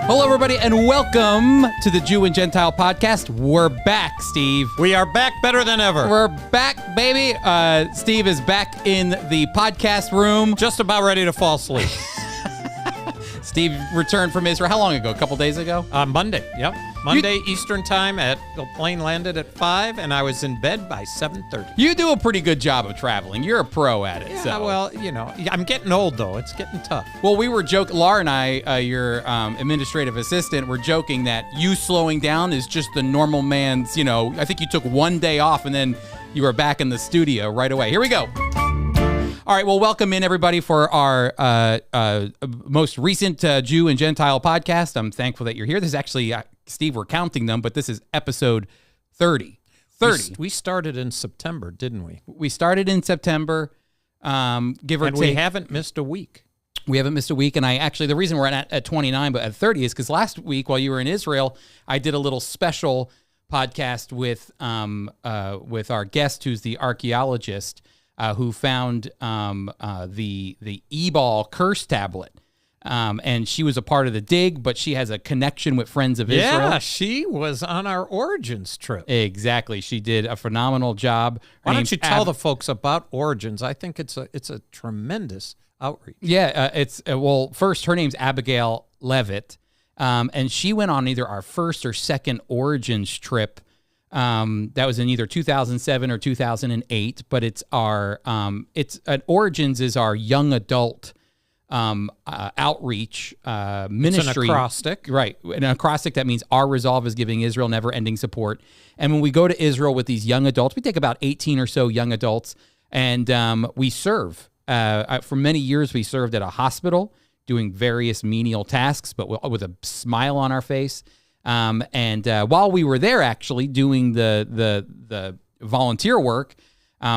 Hello, everybody, and welcome to the Jew and Gentile podcast. We're back, Steve. We are back better than ever. We're back, baby. Steve is back in the podcast room. Just about ready to fall asleep. Steve returned from Israel. How long ago? A couple days ago? Monday. Yep. Monday Eastern time. The plane landed at 5, and I was in bed by 7:30. You do a pretty good job of traveling. You're a pro at it. Yeah, so. well, you know, I'm getting old, though. It's getting tough. Well, we were joking. Laura and I, your administrative assistant, were joking that you slowing down is just the normal man's, I think you took one day off, and then you were back in the studio right away. Here we go. All right, well, welcome in, everybody, for our most recent Jew and Gentile podcast. I'm thankful that you're here. This is actually, Steve, we're counting them, but this is episode 30. 30. We started in September, didn't we? We started in September, give or take. And we haven't missed a week. We haven't missed a week, and the reason we're at 29, but at 30 is because last week while you were in Israel, I did a little special podcast with our guest, who's the archaeologist, who found the Ebal curse tablet. And she was a part of the dig, but she has a connection with Friends of Israel. Yeah, she was on our Origins trip. Exactly. She did a phenomenal job. Why don't you tell the folks about Origins? I think it's a tremendous outreach. Yeah, first, her name's Abigail Levitt, and she went on either our first or second Origins trip. That was in either 2007 or 2008, but Origins is our young adult outreach ministry. It's an acrostic. Right. An acrostic that means our resolve is giving Israel never-ending support. And when we go to Israel with these young adults, we take about 18 or so young adults, and we serve. For many years, we served at a hospital doing various menial tasks, but with a smile on our face. And while we were there, actually doing the volunteer work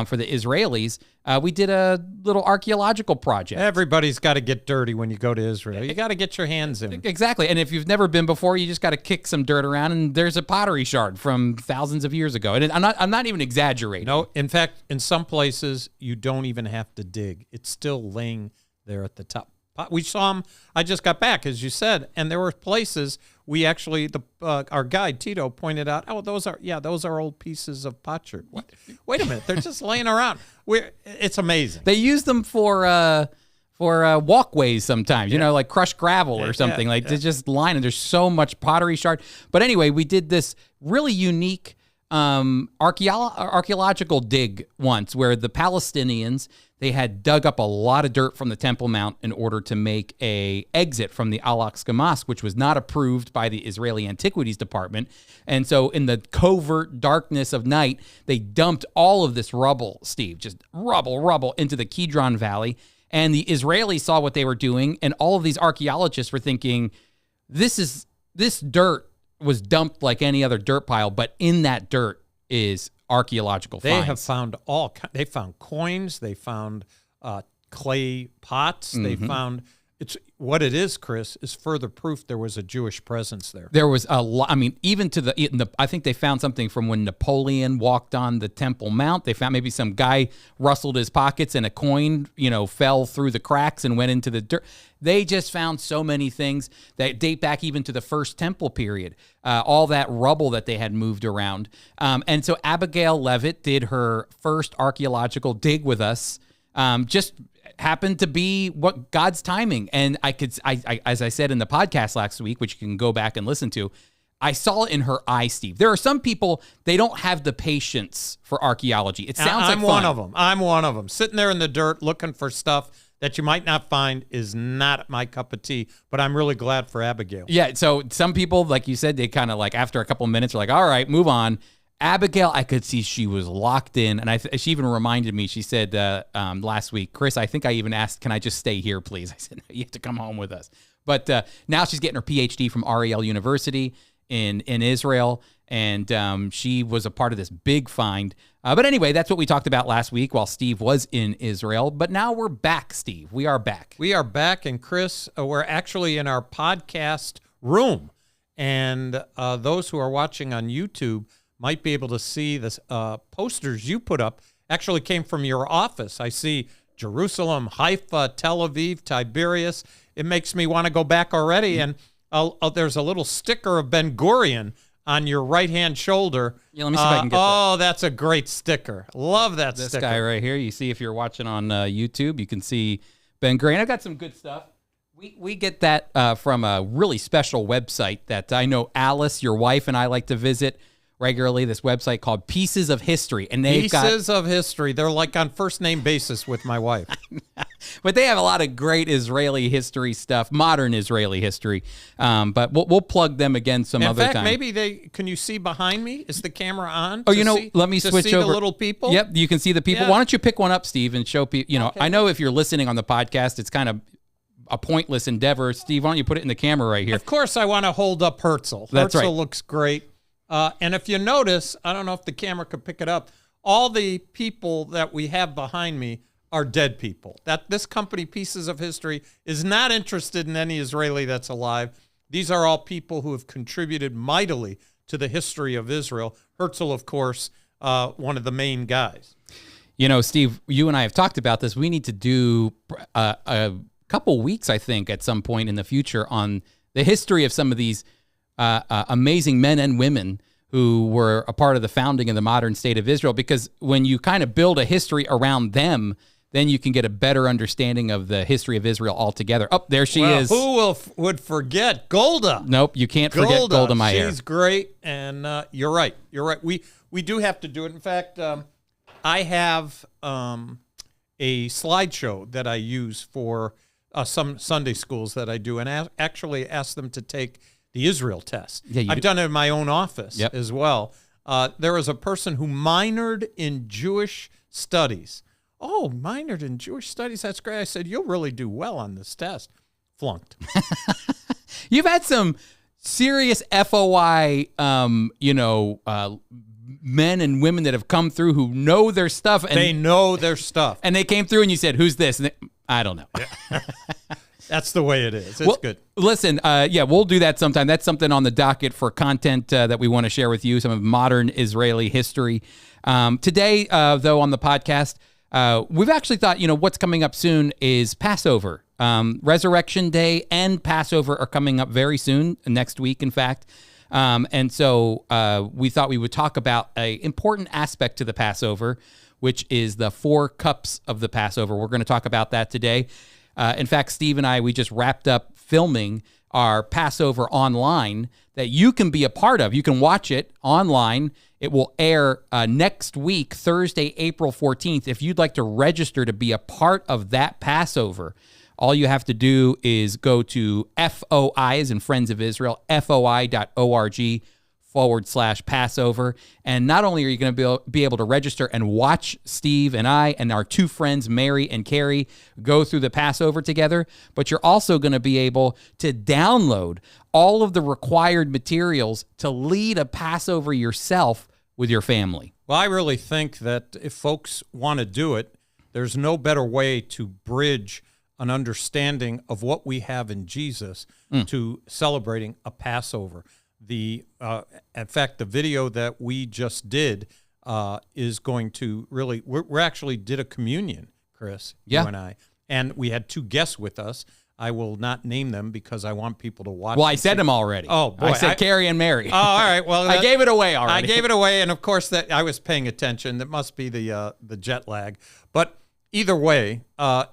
for the Israelis, we did a little archaeological project. Everybody's got to get dirty when you go to Israel. You got to get your hands in. Exactly. And if you've never been before, you just got to kick some dirt around, and there's a pottery shard from thousands of years ago. And I'm not even exaggerating. No, in fact, in some places you don't even have to dig. It's still laying there at the top. We saw them. I just got back, as you said, and there were places we actually, our guide Tito pointed out. Oh, those are old pieces of potsherd. What? Wait a minute, they're just laying around. It's amazing. They use them for walkways sometimes. Like crushed gravel or something. They're just lying, and there's so much pottery shard. But anyway, we did this really unique archaeological dig once, where the Palestinians, they had dug up a lot of dirt from the Temple Mount in order to make a exit from the Al-Aqsa Mosque, which was not approved by the Israeli Antiquities Department. And so in the covert darkness of night, they dumped all of this rubble, Steve, just rubble into the Kidron Valley. And the Israelis saw what they were doing, and all of these archaeologists were thinking, this dirt was dumped like any other dirt pile, but in that dirt is archaeological finds. They have found they found coins, they found clay pots, they found, what it is, Chris, is further proof there was a Jewish presence there. There was a lot. I mean, even I think they found something from when Napoleon walked on the Temple Mount. They found maybe some guy rustled his pockets and a coin, fell through the cracks and went into the dirt. They just found so many things that date back even to the first temple period, all that rubble that they had moved around. And so Abigail Levitt did her first archaeological dig with us, just happened to be what God's timing. And I as I said in the podcast last week, which you can go back and listen to, I saw it in her eye, Steve. There are some people, they don't have the patience for archaeology. It sounds like fun. I'm one of them. Sitting there in the dirt looking for stuff that you might not find is not my cup of tea, but I'm really glad for Abigail. Yeah, so some people, like you said, they kind of like after a couple of minutes are like, all right, move on. Abigail, I could see she was locked in, and she even reminded me, she said last week, Chris, I think I even asked, can I just stay here, please? I said, no, you have to come home with us. But now she's getting her PhD from Ariel University in Israel, and she was a part of this big find. But anyway, that's what we talked about last week while Steve was in Israel. But now we're back, Steve. We are back. We are back, and Chris, we're actually in our podcast room. And those who are watching on YouTube might be able to see the posters you put up actually came from your office. I see Jerusalem, Haifa, Tel Aviv, Tiberias. It makes me want to go back already. And there's a little sticker of Ben Gurion on your right-hand shoulder. Yeah, let me see if I can get that. Oh, that's a great sticker. Love that This sticker. guy right here. You see, if you're watching on YouTube, you can see Ben Gurion. I've got some good stuff. We get that from a really special website that I know Alice, your wife, and I like to visit regularly. This website called Pieces of History, and Pieces of History. They're like on first name basis with my wife. But they have a lot of great Israeli history stuff, modern Israeli history. But we'll plug them again some other time. In fact, maybe can you see behind me? Is the camera on? Oh, let me switch see over. The little people. Yep, you can see the people. Yeah. Why don't you pick one up, Steve, and show people? Okay. I know if you're listening on the podcast, it's kind of a pointless endeavor. Steve, why don't you put it in the camera right here? Of course, I want to hold up Herzl. That's right. Herzl looks great. And if you notice, I don't know if the camera could pick it up, all the people that we have behind me are dead people. That this company, Pieces of History, is not interested in any Israeli that's alive. These are all people who have contributed mightily to the history of Israel. Herzl, of course, one of the main guys. Steve, you and I have talked about this. We need to do a couple weeks, I think, at some point in the future on the history of some of these amazing men and women who were a part of the founding of the modern state of Israel, because when you kind of build a history around them, then you can get a better understanding of the history of Israel altogether. Oh, there she is. Who would forget Golda? Nope, you can't forget Golda Meir. She's great, and you're right. You're right. We do have to do it. In fact, I have a slideshow that I use for some Sunday schools that I do, and actually ask them to take the Israel test. Yeah, I've done it in my own office as well. There was a person who minored in Jewish studies. Oh, minored in Jewish studies? That's great. I said, you'll really do well on this test. Flunked. You've had some serious FOI, men and women that have come through who know their stuff. And they know their stuff. And they came through and you said, who's this? And I don't know. That's the way it is. It's good. Listen, we'll do that sometime. That's something on the docket for content that we want to share with you, some of modern Israeli history. Today, though, on the podcast, we've actually thought, what's coming up soon is Passover. Resurrection Day and Passover are coming up very soon, next week, in fact. And so we thought we would talk about an important aspect to the Passover, which is the 4 cups of the Passover. We're going to talk about that today. In fact, Steve and I, we just wrapped up filming our Passover online that you can be a part of. You can watch it online. It will air next week, Thursday, April 14th. If you'd like to register to be a part of that Passover, all you have to do is go to FOI, as in Friends of Israel, foi.org/Passover. And not only are you going to be able to register and watch Steve and I and our 2 friends, Mary and Carrie, go through the Passover together, but you're also going to be able to download all of the required materials to lead a Passover yourself with your family. Well, I really think that if folks want to do it, there's no better way to bridge an understanding of what we have in Jesus to celebrating a Passover. In fact, the video that we just did is going to really, we actually did a communion, Chris, you and I, and we had 2 guests with us. I will not name them because I want people to watch. Well, I said them already. Oh, boy. I said Carrie and Mary. Oh, all right. Well, I gave it away already. I gave it away, and of course that I was paying attention. That must be the jet lag. But either way,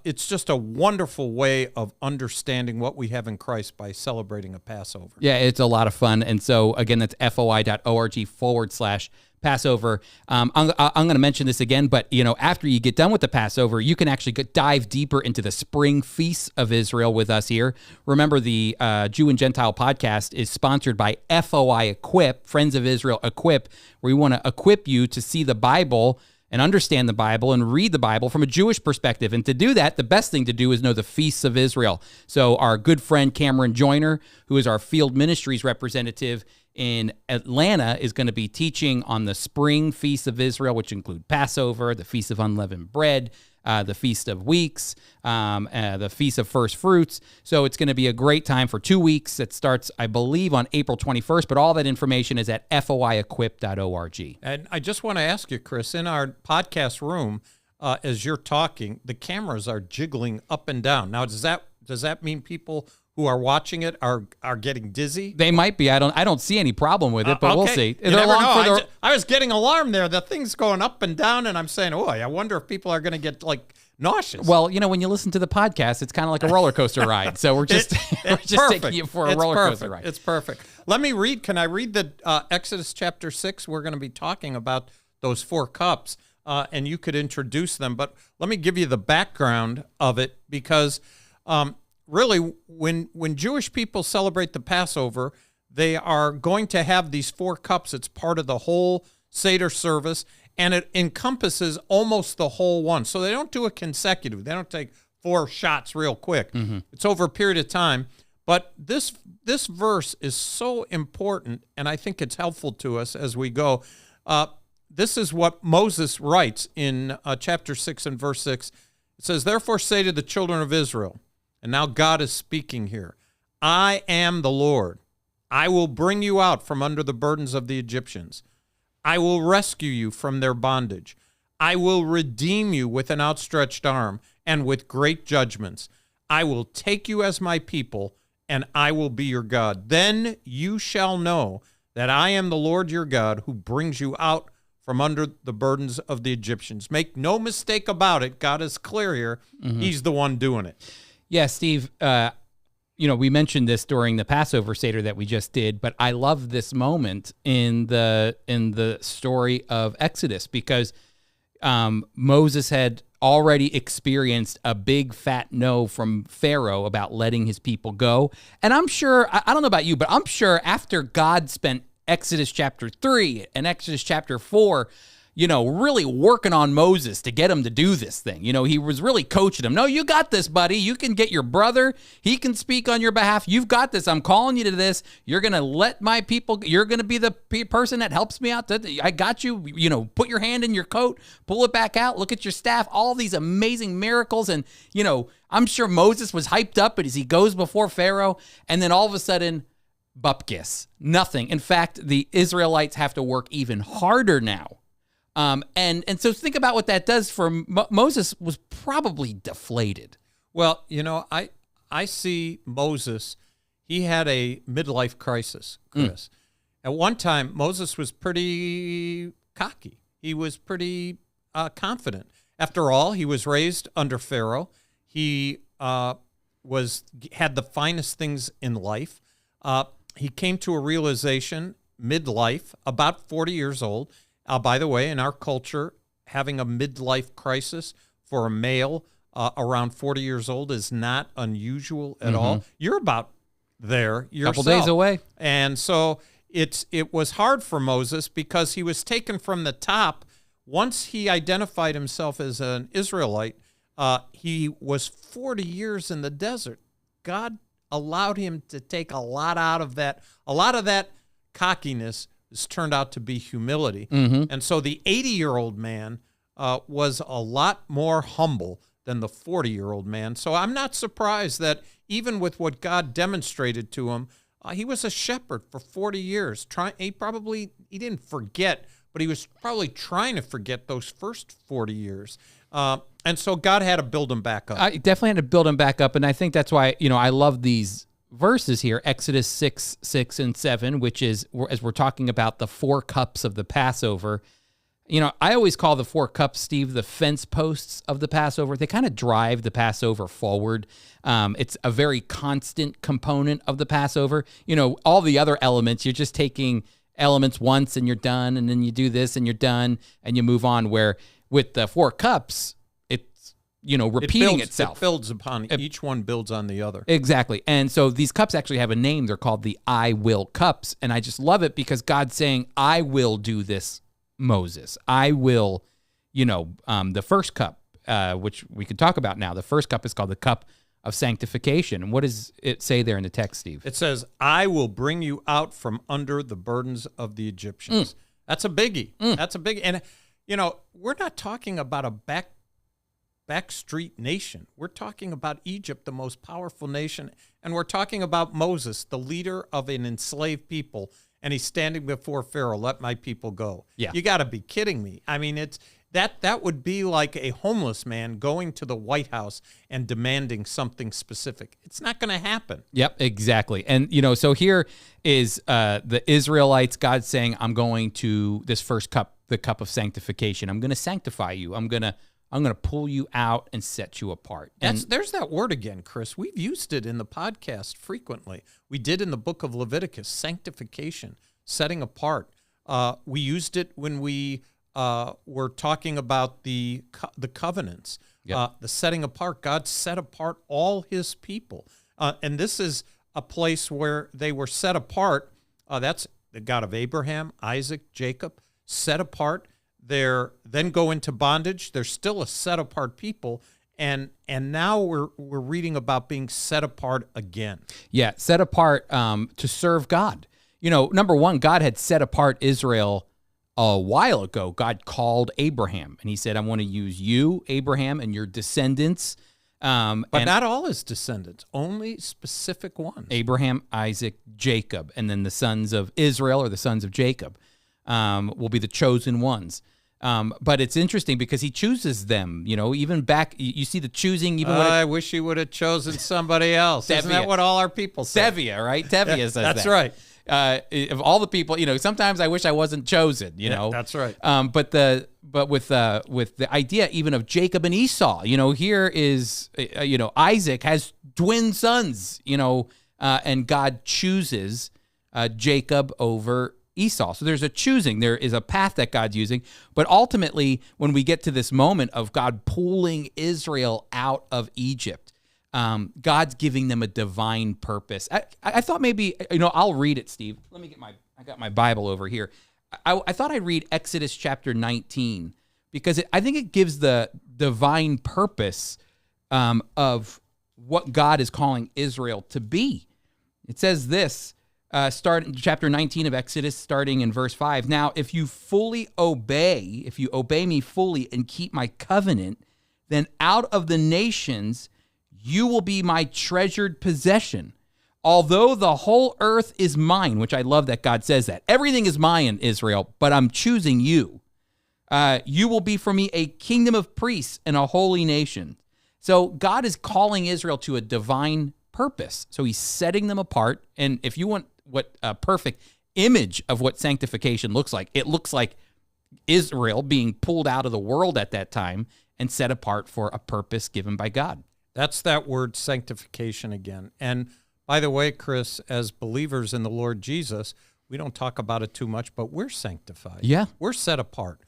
it's just a wonderful way of understanding what we have in Christ by celebrating a Passover. Yeah, it's a lot of fun. And so, again, that's foi.org/Passover. I'm going to mention this again, but, after you get done with the Passover, you can actually dive deeper into the spring feasts of Israel with us here. Remember, the Jew and Gentile podcast is sponsored by FOI Equip, Friends of Israel Equip, where we want to equip you to see the Bible and understand the Bible and read the Bible from a Jewish perspective. And to do that, the best thing to do is know the feasts of Israel. So our good friend Cameron Joyner, who is our field ministries representative in Atlanta, is going to be teaching on the spring feasts of Israel, which include Passover, the Feast of Unleavened Bread, the Feast of Weeks, the Feast of First Fruits. So it's going to be a great time for 2 weeks. It starts, I believe, on April 21st, but all that information is at foiequip.org. And I just want to ask you, Chris, in our podcast room, as you're talking, the cameras are jiggling up and down. Now, does that mean people who are watching it are getting dizzy? They might be. I don't see any problem with it, but we'll see. You never know. I was getting alarmed there. The thing's going up and down, and I'm saying, I wonder if people are going to get like nauseous. Well, when you listen to the podcast, it's kind of like a roller coaster ride. So we're just taking you for a roller coaster ride. It's perfect. Let me read. Can I read the Exodus chapter 6? We're going to be talking about those 4 cups, and you could introduce them. But let me give you the background of it, because really, when Jewish people celebrate the Passover, they are going to have these 4 cups. It's part of the whole Seder service, and it encompasses almost the whole one. So they don't do it consecutive. They don't take 4 shots real quick. Mm-hmm. It's over a period of time. But this verse is so important, and I think it's helpful to us as we go. This is what Moses writes in chapter 6 and verse 6. It says, "Therefore say to the children of Israel," and now God is speaking here, "I am the Lord. I will bring you out from under the burdens of the Egyptians. I will rescue you from their bondage. I will redeem you with an outstretched arm and with great judgments. I will take you as my people, and I will be your God. Then you shall know that I am the Lord your God, who brings you out from under the burdens of the Egyptians." Make no mistake about it. God is clear here. Mm-hmm. He's the one doing it. Yeah, Steve, we mentioned this during the Passover Seder that we just did, but I love this moment in the story of Exodus, because Moses had already experienced a big fat no from Pharaoh about letting his people go. And I'm sure, I don't know about you, but I'm sure after God spent Exodus chapter 3 and Exodus chapter 4, really working on Moses to get him to do this thing. He was really coaching him. No, you got this, buddy. You can get your brother. He can speak on your behalf. You've got this. I'm calling you to this. You're going to let my people, you're going to be the person that helps me out. I got you. Put your hand in your coat, pull it back out, look at your staff, all these amazing miracles. And, I'm sure Moses was hyped up as he goes before Pharaoh. And then all of a sudden, bupkis, nothing. In fact, the Israelites have to work even harder now. And so think about what that does for Moses. Was probably deflated. Well, I see Moses. He had a midlife crisis, Chris. At one time, Moses was pretty cocky. He was pretty confident. After all, he was raised under Pharaoh. He had the finest things in life. He came to a realization midlife, about 40 years old. By the way, in our culture, having a midlife crisis for a male around 40 years old is not unusual at all. You're about there yourself. Couple days away. And so it was hard for Moses, because he was taken from the top. Once he identified himself as an Israelite, he was 40 years in the desert. God allowed him to take a lot out of that. A lot of that cockiness has turned out to be humility. Mm-hmm. And so the 80-year-old man was a lot more humble than the 40-year-old man. So I'm not surprised that even with what God demonstrated to him, he was a shepherd for 40 years. He didn't forget, but he was probably trying to forget those first 40 years. And so God had to build him back up. I definitely had to build him back up, and I think that's why, I love these verses here, Exodus 6, 6, and 7, which is, as we're talking about the 4 cups of the Passover. I always call the 4 cups, Steve, the fence posts of the Passover. They kind of drive the Passover forward. It's a very constant component of the Passover. All the other elements, you're just taking elements once and you're done, and then you do this and you're done, and you move on, where with the 4 cups, repeating itself. It builds upon, each one builds on the other. Exactly. And so these cups actually have a name. They're called the I will cups. And I just love it, because God's saying, I will do this, Moses. I will, the first cup, which we could talk about now. The first cup is called the cup of sanctification. And what does it say there in the text, Steve? It says, I will bring you out from under the burdens of the Egyptians. That's a biggie. That's a big. And, we're not talking about a backstreet nation. We're talking about Egypt, the most powerful nation, and we're talking about Moses, the leader of an enslaved people, and he's standing before Pharaoh, let my people go. Yeah. You got to be kidding me. I mean, That would be like a homeless man going to the White House and demanding something specific. It's not going to happen. Yep, exactly. And, so here is the Israelites, God saying, I'm going to this first cup, the cup of sanctification. I'm going to sanctify you. I'm going to pull you out and set you apart. And There's that word again, Chris. We've used it in the podcast frequently. We did in the book of Leviticus, sanctification, setting apart. We used it when we were talking about the covenants, Yep. the setting apart. God set apart all his people. And this is a place where they were set apart. That's the God of Abraham, Isaac, Jacob, set apart. They're then go into bondage. They're still a set apart people. And now we're reading about being set apart again. Yeah, set apart to serve God. Number one, God had set apart Israel a while ago. God called Abraham, and he said, I want to use you, Abraham, and your descendants. But not all his descendants, only specific ones. Abraham, Isaac, Jacob, and then the sons of Israel, or the sons of Jacob, will be the chosen ones. But it's interesting because he chooses them, even back, you see the choosing. Even when I wish he would have chosen somebody else. Isn't that what all our people say? Tevye, right? Tevye says that's that. right. Of all the people, sometimes I wish I wasn't chosen, That's right. But with the idea even of Jacob and Esau, here is, Isaac has twin sons, and God chooses Jacob over Esau. So there's a choosing. There is a path that God's using. But ultimately, when we get to this moment of God pulling Israel out of Egypt, God's giving them a divine purpose. I thought maybe, I'll read it, Steve. I got my Bible over here. I thought I'd read Exodus chapter 19 because I think it gives the divine purpose of what God is calling Israel to be. It says this, start in chapter 19 of Exodus, starting in verse 5. Now, if you obey me fully and keep my covenant, then out of the nations you will be my treasured possession. Although the whole earth is mine, which I love that God says that. Everything is mine, Israel, but I'm choosing you. You will be for me a kingdom of priests and a holy nation. So God is calling Israel to a divine purpose. So he's setting them apart. And if you want what a perfect image of what sanctification looks like, it looks like Israel being pulled out of the world at that time and set apart for a purpose given by God. That's that word sanctification again. And by the way, Chris, as believers in the Lord Jesus, we don't talk about it too much, but we're sanctified. Yeah. We're set apart.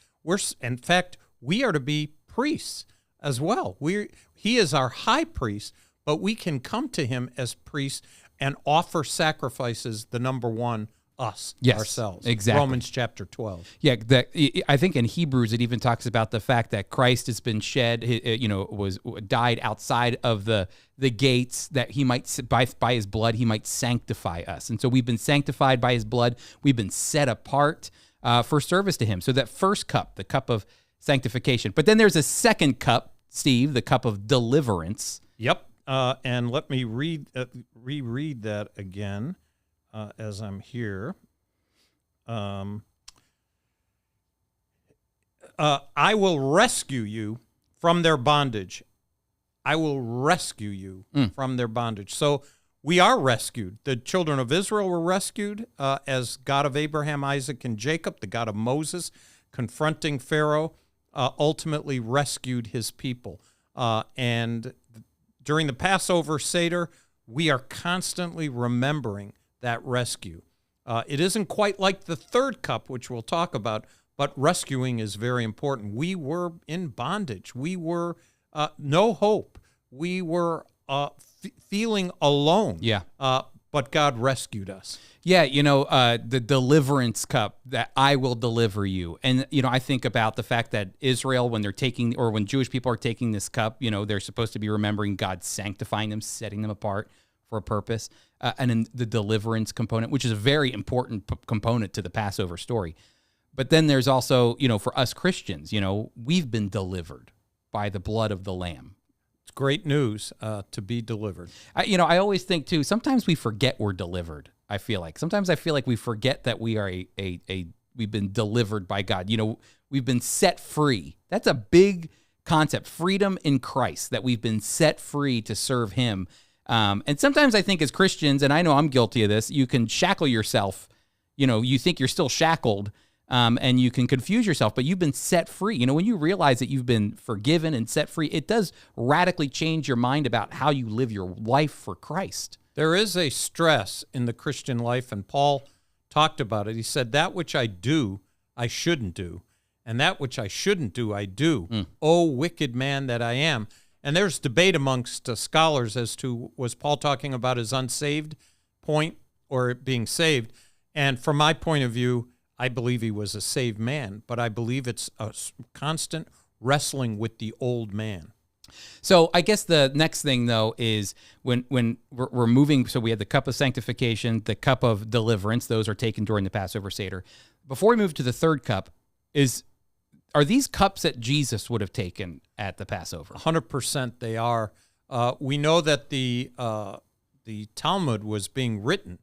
In fact, we are to be priests as well. He is our high priest, but we can come to him as priests and offer sacrifices, the number one, us, ourselves. Exactly. Romans chapter 12. Yeah, I think in Hebrews it even talks about the fact that Christ has been shed, died outside of the gates, that he might, by his blood, he might sanctify us. And so we've been sanctified by his blood. We've been set apart for service to him. So that first cup, the cup of sanctification. But then there's a second cup, Steve, the cup of deliverance. Yep. And let me reread that again. As I'm here, I will rescue you from their bondage. I will rescue you from their bondage. So we are rescued. The children of Israel were rescued as God of Abraham, Isaac, and Jacob, the God of Moses, confronting Pharaoh, ultimately rescued his people. And during the Passover Seder, we are constantly remembering that rescue. It isn't quite like the third cup, which we'll talk about, but rescuing is very important. We were in bondage. We were no hope. We were feeling alone. Yeah. But God rescued us. Yeah, the deliverance cup, that I will deliver you. And, I think about the fact that Israel, when Jewish people are taking this cup, they're supposed to be remembering God sanctifying them, setting them apart for a purpose. And then the deliverance component, which is a very important component to the Passover story. But then there's also, for us Christians, we've been delivered by the blood of the Lamb. It's great news to be delivered. I always think, too, sometimes we forget we're delivered, I feel like. Sometimes I feel like we forget that we are a been delivered by God. We've been set free. That's a big concept, freedom in Christ, that we've been set free to serve him. And sometimes I think as Christians, and I know I'm guilty of this, you can shackle yourself. You think you're still shackled, and you can confuse yourself, but you've been set free. When you realize that you've been forgiven and set free, it does radically change your mind about how you live your life for Christ. There is a stress in the Christian life, and Paul talked about it. He said, that which I do, I shouldn't do, and that which I shouldn't do, I do. O wicked man that I am. And there's debate amongst scholars as to, was Paul talking about his unsaved point or being saved? And from my point of view, I believe he was a saved man, but I believe it's a constant wrestling with the old man. So I guess the next thing, though, is when we're moving, so we had the cup of sanctification, the cup of deliverance. Those are taken during the Passover Seder. Before we move to the third cup, are these cups that Jesus would have taken at the Passover? 100% they are. We know that the Talmud was being written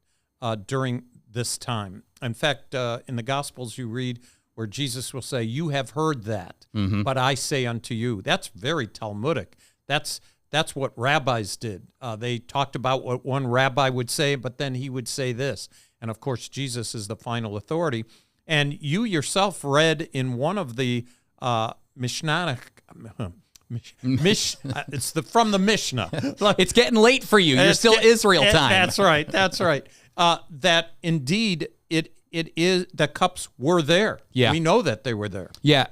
during this time. In fact, in the Gospels you read where Jesus will say, you have heard that, but I say unto you. That's very Talmudic. That's what rabbis did. They talked about what one rabbi would say, but then he would say this. And of course, Jesus is the final authority. And you yourself read in one of the Mishnah, it's from the Mishnah. It's getting late for you. You're still Israel time. That's right. That's right. That indeed it is, the cups were there. Yeah. We know that they were there. Yeah.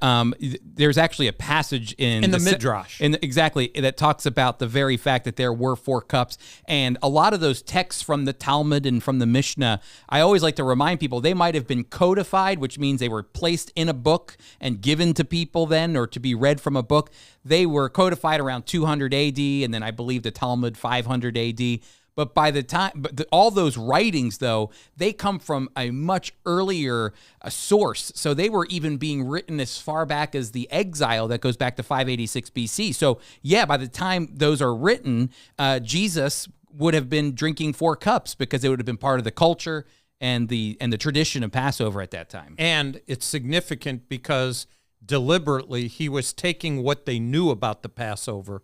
There's actually a passage in the Midrash. Exactly. That talks about the very fact that there were 4 cups. And a lot of those texts from the Talmud and from the Mishnah, I always like to remind people, they might have been codified, which means they were placed in a book and given to people then, or to be read from a book. They were codified around 200 AD, and then I believe the Talmud 500 AD. But by the time, all those writings, though, they come from a much earlier source. So they were even being written as far back as the exile that goes back to 586 BC. So yeah, by the time those are written, Jesus would have been drinking 4 cups because it would have been part of the culture and the tradition of Passover at that time. And it's significant because deliberately he was taking what they knew about the Passover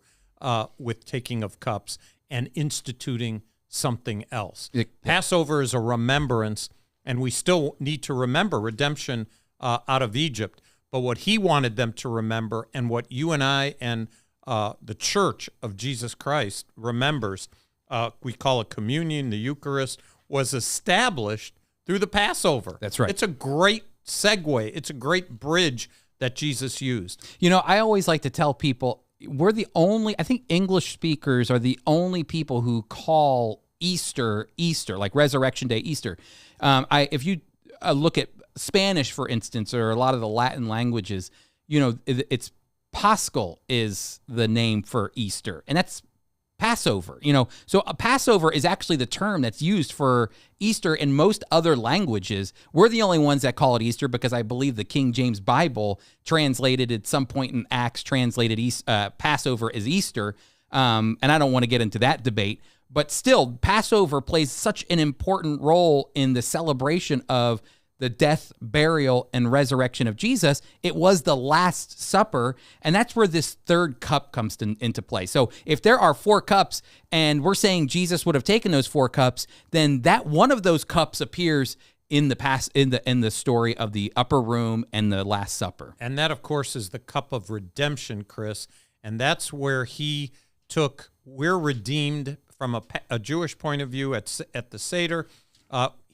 with taking of cups and instituting something else. Passover is a remembrance, and we still need to remember redemption out of Egypt. But what he wanted them to remember, and what you and I and the Church of Jesus Christ remembers, we call it communion, the Eucharist, was established through the Passover. That's right. It's a great segue. It's a great bridge that Jesus used. I always like to tell people, we're I think English speakers are the only people who call Easter, like Resurrection Day, Easter. If you look at Spanish, for instance, or a lot of the Latin languages, it's Paschal is the name for Easter, and that's Passover. So a Passover is actually the term that's used for Easter in most other languages. We're the only ones that call it Easter because I believe the King James Bible translated at some point in Acts, translated Passover as Easter. And I don't want to get into that debate, but still, Passover plays such an important role in the celebration of the death, burial, and resurrection of Jesus. It was the Last Supper, and that's where this third cup comes into play. So if there are 4 cups, and we're saying Jesus would have taken those 4 cups, then that one of those cups appears in the story of the upper room and the Last Supper. And that, of course, is the cup of redemption, Chris, and that's where he took, we're redeemed from a Jewish point of view at the Seder.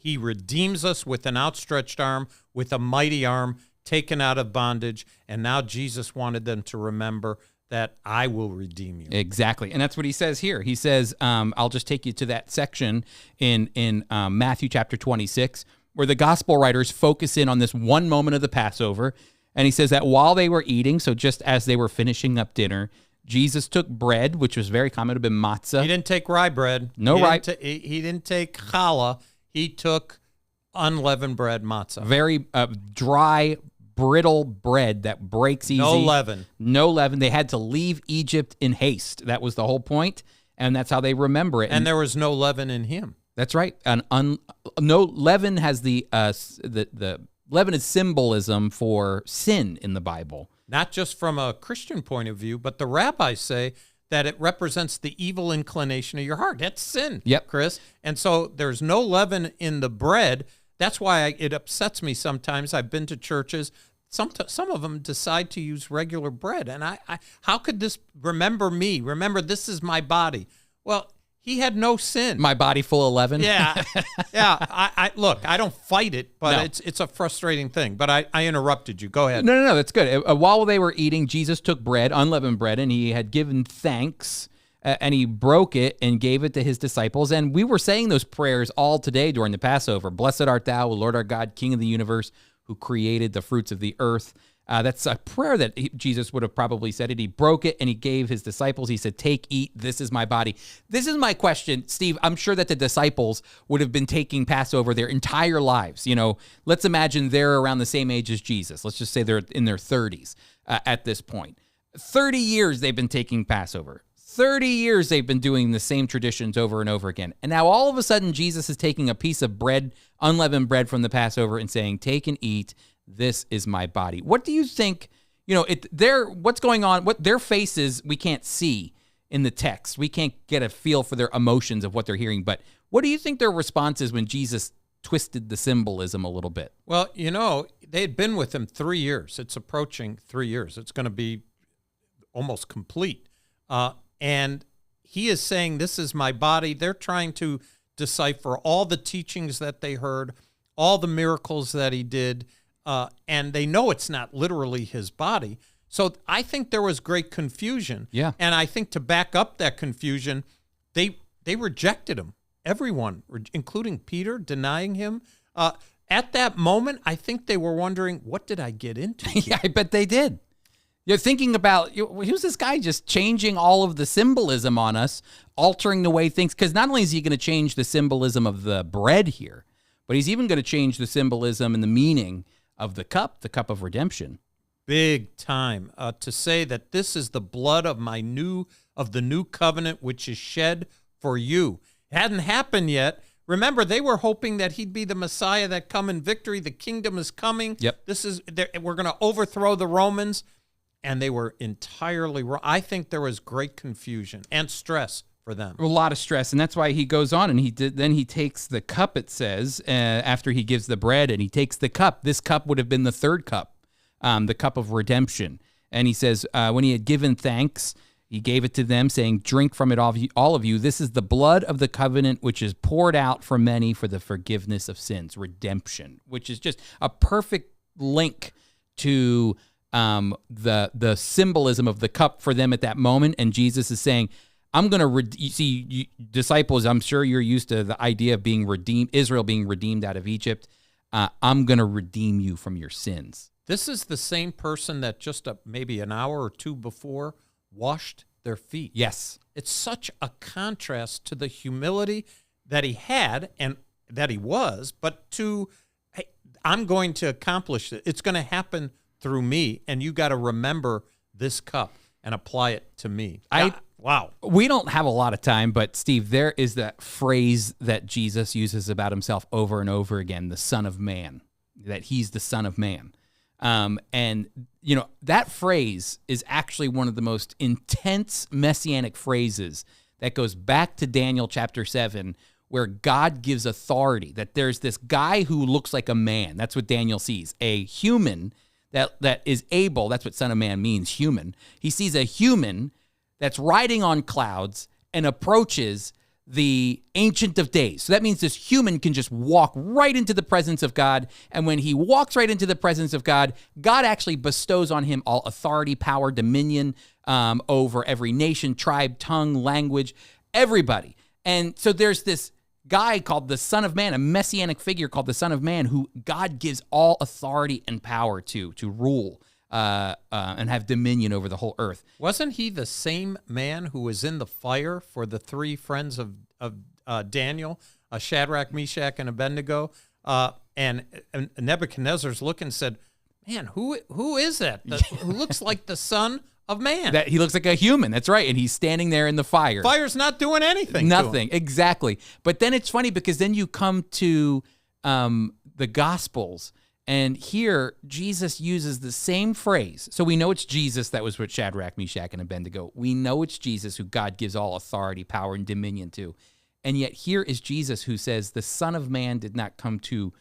He redeems us with an outstretched arm, with a mighty arm, taken out of bondage. And now Jesus wanted them to remember that I will redeem you. Exactly. And that's what he says here. He says, I'll just take you to that section in Matthew chapter 26, where the gospel writers focus in on this one moment of the Passover. And he says that while they were eating, so just as they were finishing up dinner, Jesus took bread, which was very common, it would have been matzah. He didn't take rye bread. He didn't take challah. He took unleavened bread, matzah. Very dry, brittle bread that breaks easy. No leaven. No leaven. They had to leave Egypt in haste. That was the whole point, and that's how they remember it. And there was no leaven in him. That's right. No leaven has the leaven is symbolism for sin in the Bible. Not just from a Christian point of view, but the rabbis say that it represents the evil inclination of your heart. That's sin, Chris. And so there's no leaven in the bread. That's why it upsets me sometimes. I've been to churches. Some of them decide to use regular bread. And I how could this remember me? Remember, this is my body. Well, he had no sin. My body full of leaven? Yeah. Look, I don't fight it, but it's a frustrating thing. But I interrupted you. Go ahead. No, that's good. While they were eating, Jesus took bread, unleavened bread, and he had given thanks, and he broke it and gave it to his disciples. And we were saying those prayers all today during the Passover. Blessed art thou, O Lord our God, King of the universe, who created the fruits of the earth. That's a prayer that Jesus would have probably said it. He broke it and he gave his disciples. He said, take, eat, this is my body. This is my question, Steve. I'm sure that the disciples would have been taking Passover their entire lives. You know, let's imagine they're around the same age as Jesus. Let's just say they're in their 30s at this point. 30 years they've been taking Passover. 30 years they've been doing the same traditions over and over again. And now all of a sudden Jesus is taking a piece of bread, unleavened bread from the Passover, and saying, take and eat. This is my body. What do you think, what's going on, what their faces we can't see in the text. We can't get a feel for their emotions of what they're hearing. But what do you think their response is when Jesus twisted the symbolism a little bit? Well, they had been with him 3 years. It's approaching 3 years. It's going to be almost complete. And he is saying, this is my body. They're trying to decipher all the teachings that they heard, all the miracles that he did. And they know it's not literally his body. So I think there was great confusion. Yeah. And I think to back up that confusion, they rejected him. Everyone, including Peter, denying him. At that moment, I think they were wondering, what did I get into? Yeah, I bet they did. You're thinking about, who's this guy just changing all of the symbolism on us, altering the way things, because not only is he going to change the symbolism of the bread here, but he's even going to change the symbolism and the meaning of the cup of redemption. Big time. To say that this is the blood of the new covenant, which is shed for you. It hadn't happened yet. Remember, they were hoping that he'd be the Messiah that come in victory. The kingdom is coming. Yep. We're going to overthrow the Romans. And they were entirely wrong. I think there was great confusion and stress for them. A lot of stress, and that's why he goes on and then he takes the cup, it says, after he gives the bread, and he takes the cup. This cup would have been the third cup, the cup of redemption. And he says, when he had given thanks, he gave it to them, saying, drink from it, all of you. This is the blood of the covenant, which is poured out for many for the forgiveness of sins. Redemption, which is just a perfect link to the symbolism of the cup for them at that moment. And Jesus is saying, I'm going to disciples, I'm sure you're used to the idea of being redeemed, Israel being redeemed out of Egypt. I'm going to redeem you from your sins. This is the same person that just maybe an hour or two before washed their feet. Yes. It's such a contrast to the humility that he had and that he was, but to, hey, I'm going to accomplish it. It's going to happen through me, and you got to remember this cup and apply it to me. Wow. We don't have a lot of time, but Steve, there is that phrase that Jesus uses about himself over and over again, the Son of Man, that he's the Son of Man. And, that phrase is actually one of the most intense messianic phrases that goes back to Daniel chapter 7, where God gives authority, that there's this guy who looks like a man. That's what Daniel sees, a human that is able, that's what Son of Man means, human. He sees a human that's riding on clouds and approaches the Ancient of Days. So that means this human can just walk right into the presence of God. And when he walks right into the presence of God, God actually bestows on him all authority, power, dominion over every nation, tribe, tongue, language, everybody. And so there's this guy called the Son of Man, a messianic figure called the Son of Man, who God gives all authority and power to rule and have dominion over the whole earth. Wasn't he the same man who was in the fire for the three friends of Daniel, Shadrach, Meshach, and Abednego? And Nebuchadnezzar's looking and said, man, who is that? Who looks like the Son of Man? That he looks like a human. That's right. And he's standing there in the fire. Fire's not doing anything. Nothing. Exactly. But then it's funny because then you come to the Gospels, And here, Jesus uses the same phrase. So we know it's Jesus that was with Shadrach, Meshach, and Abednego. We know it's Jesus who God gives all authority, power, and dominion to. And yet here is Jesus who says, the Son of Man did not come to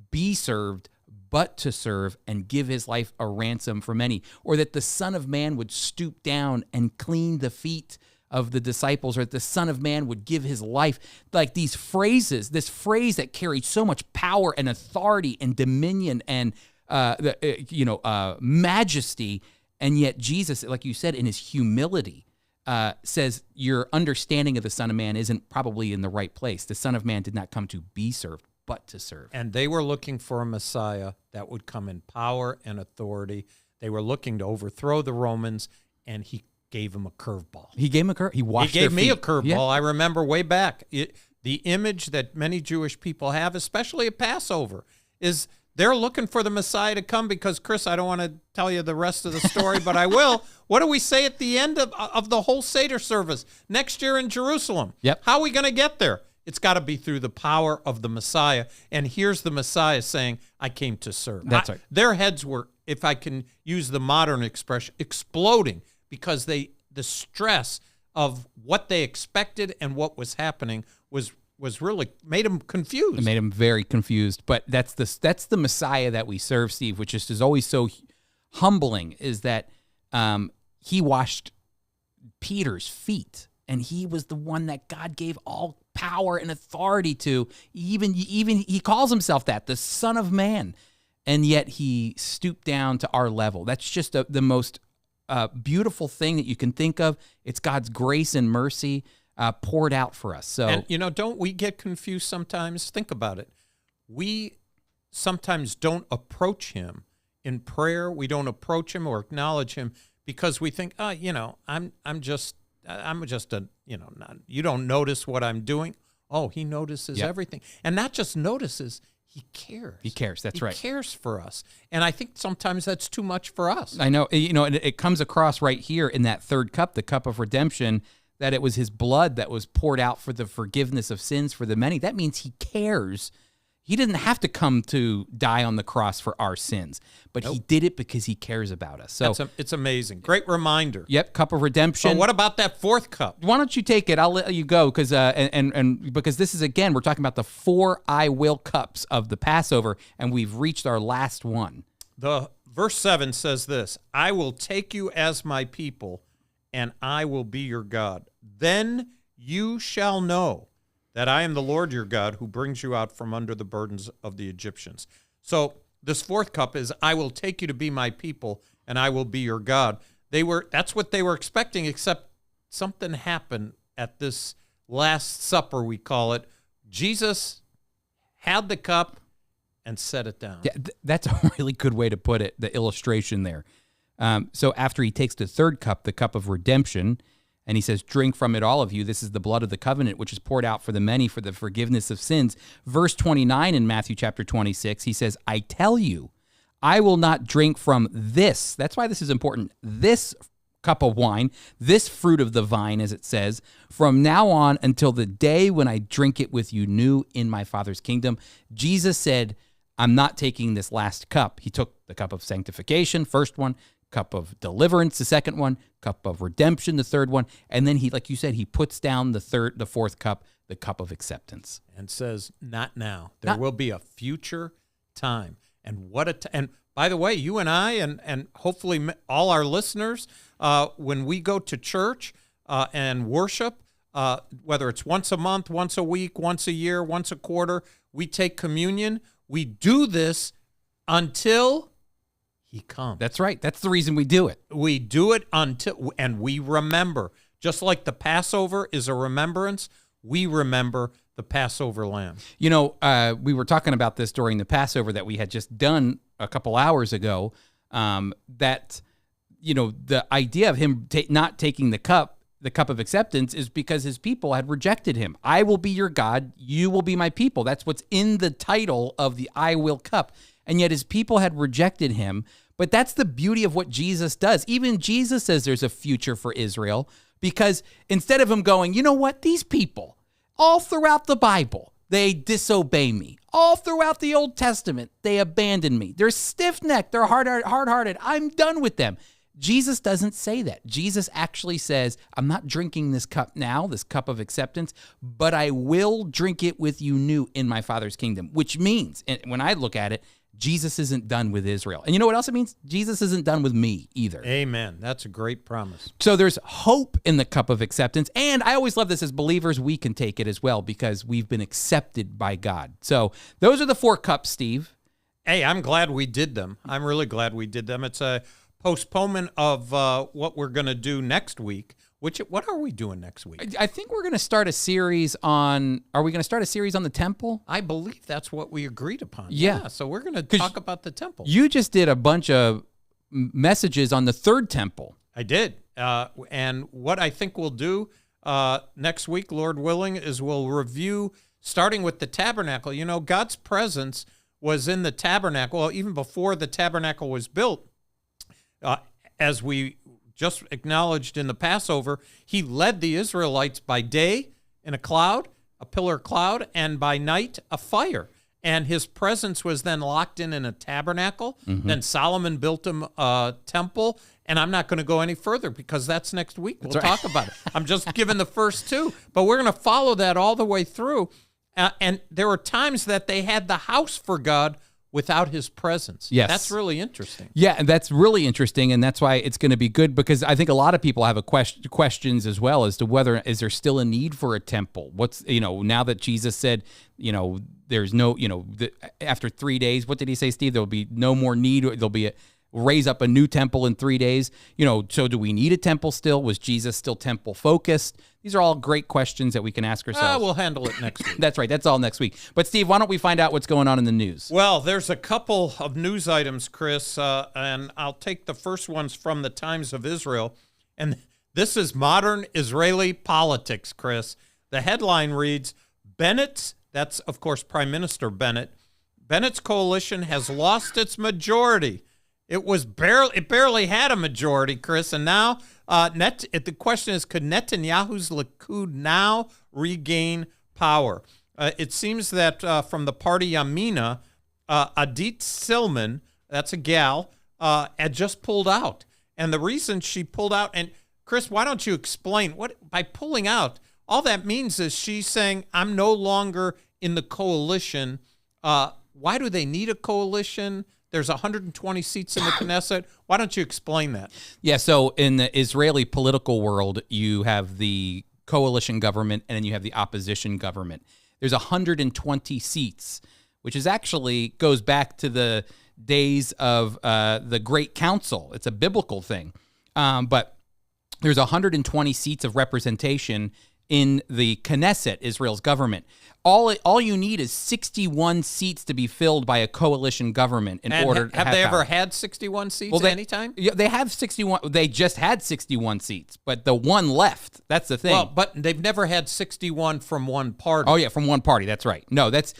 be served, but to serve and give his life a ransom for many. Or that the Son of Man would stoop down and clean the feet of the disciples, or that the Son of Man would give his life. Like these phrases, this phrase that carried so much power and authority and dominion and majesty, and yet Jesus, like you said, in his humility, says your understanding of the Son of Man isn't probably in the right place. The Son of Man did not come to be served, but to serve. And they were looking for a Messiah that would come in power and authority. They were looking to overthrow the Romans, and he gave him a curveball. He gave him a curve. He washed He gave their me feet. a curveball. Yeah. I remember way back. The image that many Jewish people have, especially at Passover, is they're looking for the Messiah to come because, Chris, I don't want to tell you the rest of the story, but I will. What do we say at the end of the whole Seder service next year in Jerusalem? Yep. How are we going to get there? It's got to be through the power of the Messiah. And here's the Messiah saying, I came to serve. That's right. Their heads were, if I can use the modern expression, exploding because the stress of what they expected and what was happening was really made them confused. It made them very confused. But that's the Messiah that we serve, Steve, which is always so humbling, is that he washed Peter's feet, and he was the one that God gave all power and authority to. Even he calls himself that, the Son of Man, and yet he stooped down to our level. That's just the most beautiful thing that you can think of. It's God's grace and mercy poured out for us. So, and don't we get confused sometimes? Think about it. We sometimes don't approach him in prayer. We don't approach him or acknowledge him because we think, I'm just a, you don't notice what I'm doing. Oh, he notices everything. And not just notices, he cares. He cares. That's right. He cares for us. And I think sometimes that's too much for us. I know, and it comes across right here in that third cup, the cup of redemption, that it was his blood that was poured out for the forgiveness of sins for the many. That means he cares. He didn't have to come to die on the cross for our sins, but he did it because he cares about us. So it's amazing. Great reminder. Yep, cup of redemption. So what about that fourth cup? Why don't you take it? I'll let you go because and because this is, again, we're talking about the 4 I will cups of the Passover, and we've reached our last one. The verse 7 says this: I will take you as my people, and I will be your God. Then you shall know that I am the Lord your God who brings you out from under the burdens of the Egyptians. So this fourth cup is, I will take you to be my people, and I will be your God. That's what they were expecting, except something happened at this Last Supper, we call it. Jesus had the cup and set it down. Yeah, that's a really good way to put it, the illustration there. So after he takes the third cup, the cup of redemption, and he says, drink from it, all of you. This is the blood of the covenant, which is poured out for the many for the forgiveness of sins. Verse 29 in Matthew chapter 26, he says, I tell you, I will not drink from this. That's why this is important. This cup of wine, this fruit of the vine, as it says, from now on until the day when I drink it with you new in my Father's kingdom. Jesus said, I'm not taking this last cup. He took the cup of sanctification, first one, cup of deliverance, the second one, cup of redemption, the third one, and then he, like you said, he puts down the fourth cup, the cup of acceptance, and says, "Not now. There will be a future time." And and by the way, you and I, and hopefully all our listeners, when we go to church and worship, whether it's once a month, once a week, once a year, once a quarter, we take communion. We do this until he comes. That's right. That's the reason we do it. We do it until, and we remember. Just like the Passover is a remembrance, we remember the Passover lamb. You know, we were talking about this during the Passover that we had just done a couple hours ago, that, you know, the idea of him not taking the cup of acceptance, is because his people had rejected him. I will be your God. You will be my people. That's what's in the title of the I will cup. And yet his people had rejected him. But that's the beauty of what Jesus does. Even Jesus says there's a future for Israel, because instead of him going, you know what, these people, all throughout the Bible, They disobey me. All throughout the Old Testament, they abandon me. They're stiff-necked. They're hard-hearted. I'm done with them. Jesus doesn't say that. Jesus actually says, I'm not drinking this cup now, this cup of acceptance, but I will drink it with you new in my Father's kingdom, which means, and when I look at it, Jesus isn't done with Israel. And you know what else it means? Jesus isn't done with me either. Amen. That's a great promise. So there's hope in the cup of acceptance. And I always love this as believers, we can take it as well because we've been accepted by God. So those are the 4 cups, Steve. Hey, I'm glad we did them. I'm really glad we did them. It's a postponement of what we're going to do next week. What are we doing next week? I think we're going to start a series on, are we going to start a series on the temple? I believe that's what we agreed upon. Yeah. So we're going to talk about the temple. You just did a bunch of messages on the 3rd temple. I did. And what I think we'll do next week, Lord willing, is we'll review, starting with the tabernacle. You know, God's presence was in the tabernacle. Well, even before the tabernacle was built, as we just acknowledged in the Passover, he led the Israelites by day in a cloud, a pillar cloud, and by night a fire. And his presence was then locked in a tabernacle. Mm-hmm. Then Solomon built him a temple. And I'm not going to go any further because that's next week. We'll talk about it. I'm just giving the first 2. But we're going to follow that all the way through. And there were times that they had the house for God without his presence. Yes. That's really interesting. Yeah, and that's really interesting, and that's why it's going to be good, because I think a lot of people have questions as well as to whether, is there still a need for a temple? What's, now that Jesus said, there's no, after 3 days, what did he say, Steve? There'll be no more need, there'll be raise up a new temple in 3 days. So do we need a temple still? Was Jesus still temple focused? These are all great questions that we can ask ourselves. We'll handle it next week. That's right. That's all next week. But Steve, why don't we find out what's going on in the news? Well, there's a couple of news items, Chris, and I'll take the first ones from the Times of Israel. And this is modern Israeli politics, Chris. The headline reads, Bennett, that's, of course, Prime Minister Bennett, Bennett's coalition has lost its majority. It barely had a majority, Chris, and now the question is, could Netanyahu's Likud now regain power? It seems that from the party Yamina, Adit Silman, that's a gal, had just pulled out, and the reason she pulled out, and Chris, why don't you explain what by pulling out? All that means is she's saying, I'm no longer in the coalition. Why do they need a coalition? There's 120 seats in the Knesset. Why don't you explain that? Yeah, so in the Israeli political world, you have the coalition government and then you have the opposition government. There's 120 seats, which is actually goes back to the days of the Great Council. It's a biblical thing. But there's 120 seats of representation in the Knesset, Israel's government. All you need is 61 seats to be filled by a coalition government in order to have they power. ever had 61 seats at any time? Yeah, they have 61. They just had 61 seats, but the one left. That's the thing. Well, but they've never had 61 from one party. Oh yeah, from one party. That's right. No, that's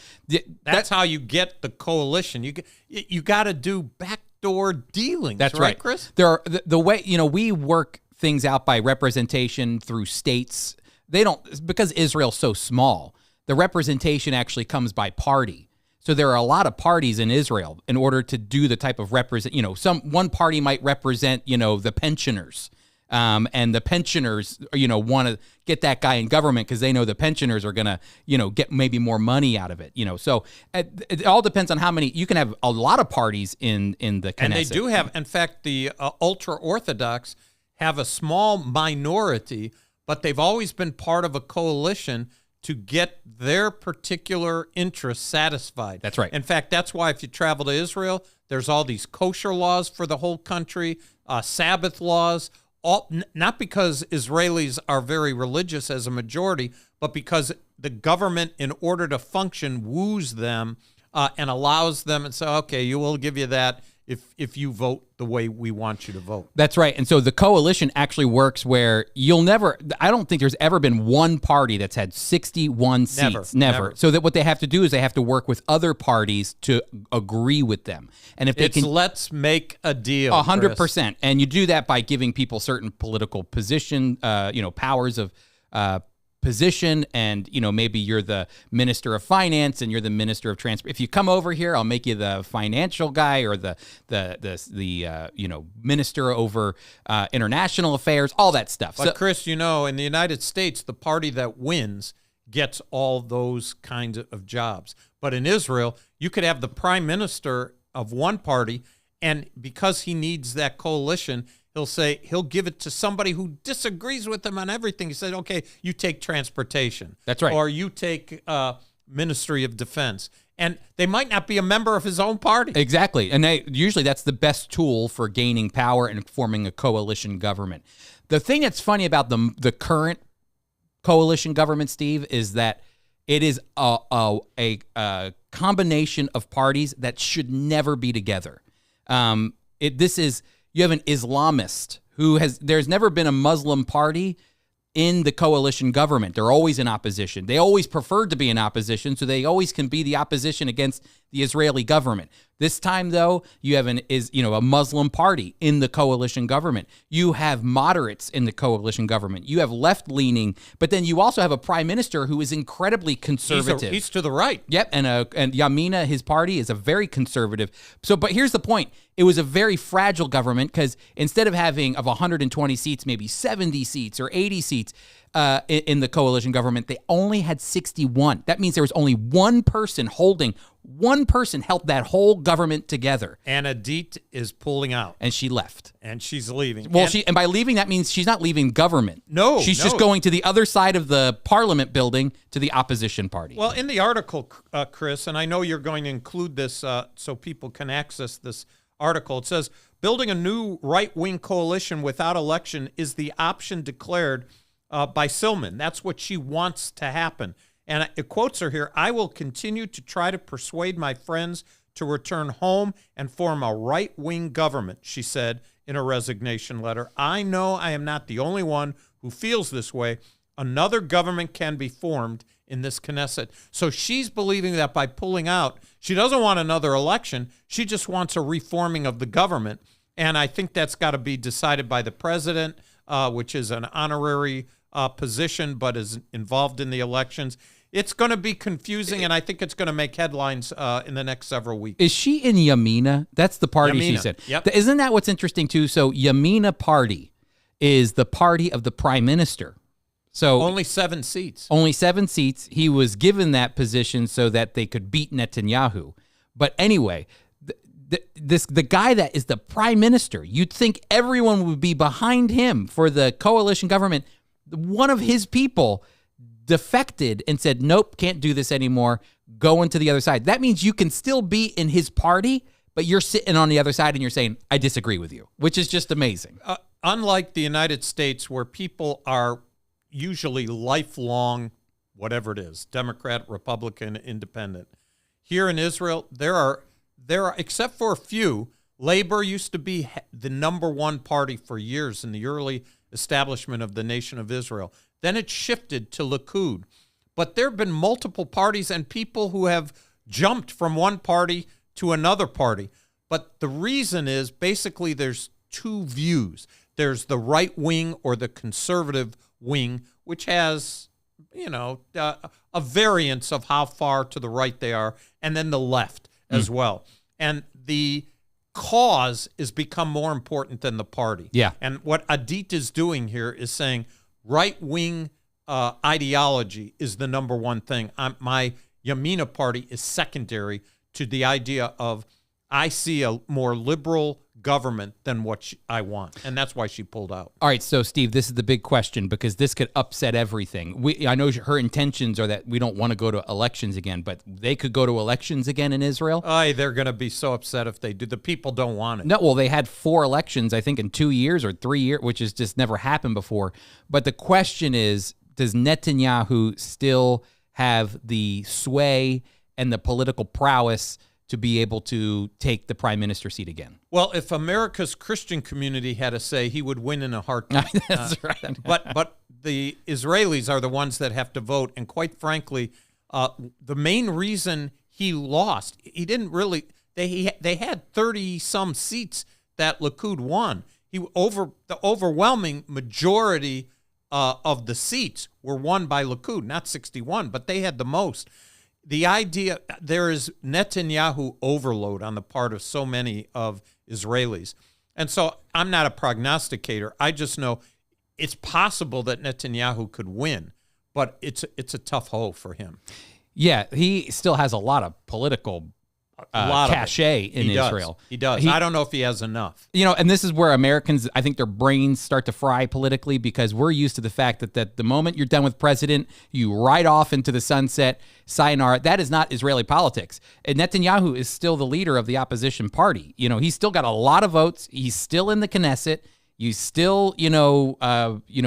how you get the coalition. You got to do backdoor dealings. That's right, Chris. There are the way we work things out by representation through states. They don't, because Israel's so small. The representation actually comes by party. So there are a lot of parties in Israel in order to do the type of one party might represent, the pensioners. And the pensioners, want to get that guy in government because they know the pensioners are going to, get maybe more money out of it. So it all depends on how many. You can have a lot of parties in the Knesset. And they do have, in fact, the ultra-Orthodox have a small minority, but they've always been part of a coalition to get their particular interests satisfied. That's right. In fact, that's why if you travel to Israel, there's all these kosher laws for the whole country, Sabbath laws, not because Israelis are very religious as a majority, but because the government, in order to function, woos them and allows them and say, okay, we'll give you that if you vote the way we want you to vote. That's right. And so the coalition actually works where I don't think there's ever been one party that's had 61 seats. Never. So that what they have to do is they have to work with other parties to agree with them. And if they let's make a deal. 100%. And you do that by giving people certain political position, powers of position, and maybe you're the minister of finance and you're the minister of transport. If you come over here, I'll make you the financial guy or the minister over international affairs, all that stuff. But Chris, in the United States, the party that wins gets all those kinds of jobs. But in Israel, you could have the prime minister of one party, and because he needs that coalition, he'll give it to somebody who disagrees with him on everything. He said, okay, you take transportation. That's right. Or you take Ministry of Defense. And they might not be a member of his own party. Exactly. And usually that's the best tool for gaining power and forming a coalition government. The thing that's funny about the current coalition government, Steve, is that it is a combination of parties that should never be together. You have an Islamist there's never been a Muslim party in the coalition government. They're always in opposition. They always preferred to be in opposition, so they always can be the opposition against the Israeli government. This time, though, you have a Muslim party in the coalition government. You have moderates in the coalition government. You have left-leaning, but then you also have a prime minister who is incredibly conservative. He's to the right. Yep, and Yamina, his party, is a very conservative. But here's the point. It was a very fragile government because instead of having 120 seats, maybe 70 seats or 80 seats in the coalition government, they only had 61. That means there was only one person held that whole government together. And Adit is pulling out. And she left. And she's leaving. Well, and by leaving, that means she's not leaving government. No. She's just going to the other side of the parliament building to the opposition party. Well, in the article, Chris, and I know you're going to include this so people can access this article, it says, building a new right-wing coalition without election is the option declared by Silman. That's what she wants to happen. And it quotes her here, I will continue to try to persuade my friends to return home and form a right-wing government, she said in a resignation letter. I know I am not the only one who feels this way. Another government can be formed in this Knesset. So she's believing that by pulling out, she doesn't want another election. She just wants a reforming of the government. And I think that's got to be decided by the president, which is an honorary position but is involved in the elections. It's going to be confusing, and I think it's going to make headlines in the next several weeks. Is she in Yamina? That's the party Yamina. She said. Yep. Isn't that what's interesting, too? So Yamina party is the party of the prime minister. So only 7 seats. Only 7 seats. He was given that position so that they could beat Netanyahu. But anyway, the guy that is the prime minister, you'd think everyone would be behind him for the coalition government. One of his people defected and said, nope, can't do this anymore, go into the other side. That means you can still be in his party, but you're sitting on the other side and you're saying, I disagree with you, which is just amazing. Unlike the United States, where people are usually lifelong, whatever it is, Democrat, Republican, Independent, here in Israel, there are, except for a few, Labor used to be the number one party for years in the early establishment of the nation of Israel. Then it shifted to Likud. But there have been multiple parties and people who have jumped from one party to another party. But the reason is basically there's 2 views. There's the right wing or the conservative wing, which has, a variance of how far to the right they are, and then the left as well. And the cause has become more important than the party. Yeah. And what Adit is doing here is saying right-wing ideology is the number one thing. My Yamina party is secondary to the idea of I see a more liberal government than what I want. And that's why she pulled out. All right, so Steve, this is the big question because this could upset everything. I know her intentions are that we don't want to go to elections again, but they could go to elections again in Israel. They're going to be so upset if they do. The people don't want it. No, well, they had 4 elections, I think, in 2 years or 3 years, which has just never happened before. But the question is, does Netanyahu still have the sway and the political prowess to be able to take the prime minister seat again? Well, if America's Christian community had a say, he would win in a heartbeat. That's right. But the Israelis are the ones that have to vote. And quite frankly, the main reason he lost, he didn't really, they had 30-some seats that Likud won. The overwhelming majority of the seats were won by Likud, not 61, but they had the most. The idea, there is Netanyahu overload on the part of so many of Israelis. And so I'm not a prognosticator. I just know it's possible that Netanyahu could win, but it's a tough hole for him. Yeah, he still has a lot of political cachet in Israel. He does. I don't know if he has enough. And this is where Americans, I think their brains start to fry politically, because we're used to the fact that the moment you're done with president, you ride off into the sunset, sayonara. That is not Israeli politics. And Netanyahu is still the leader of the opposition party. He's still got a lot of votes. He's still in the Knesset. You still,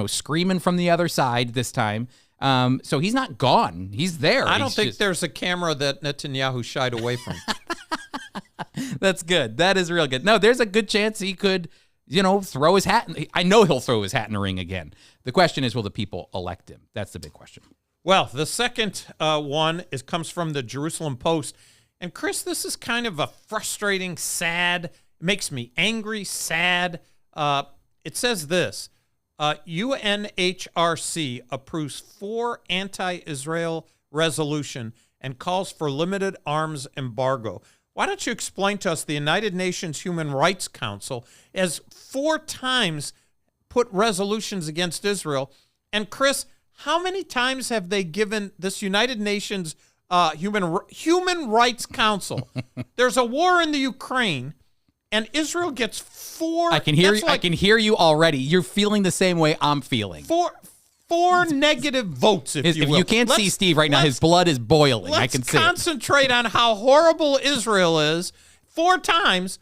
screaming from the other side this time. So he's not gone. He's there. I don't think there's a camera that Netanyahu shied away from. That's good. That is real good. No, there's a good chance he could, throw his hat. I know he'll throw his hat in the ring again. The question is, will the people elect him? That's the big question. Well, the second one comes from the Jerusalem Post. And Chris, this is kind of a frustrating, sad, it makes me angry, sad. It says this. UNHRC approves 4 anti-Israel resolution and calls for limited arms embargo. Why don't you explain to us the United Nations Human Rights Council has 4 times put resolutions against Israel? And Chris, how many times have they given this United Nations Human Rights Council? There's a war in the Ukraine. And Israel gets 4. I can hear you. I can hear you already. You're feeling the same way I'm feeling. 4 negative votes, if you will. If you can't see Steve right now, his blood is boiling. I can see it. Let's concentrate on how horrible Israel is 4 times.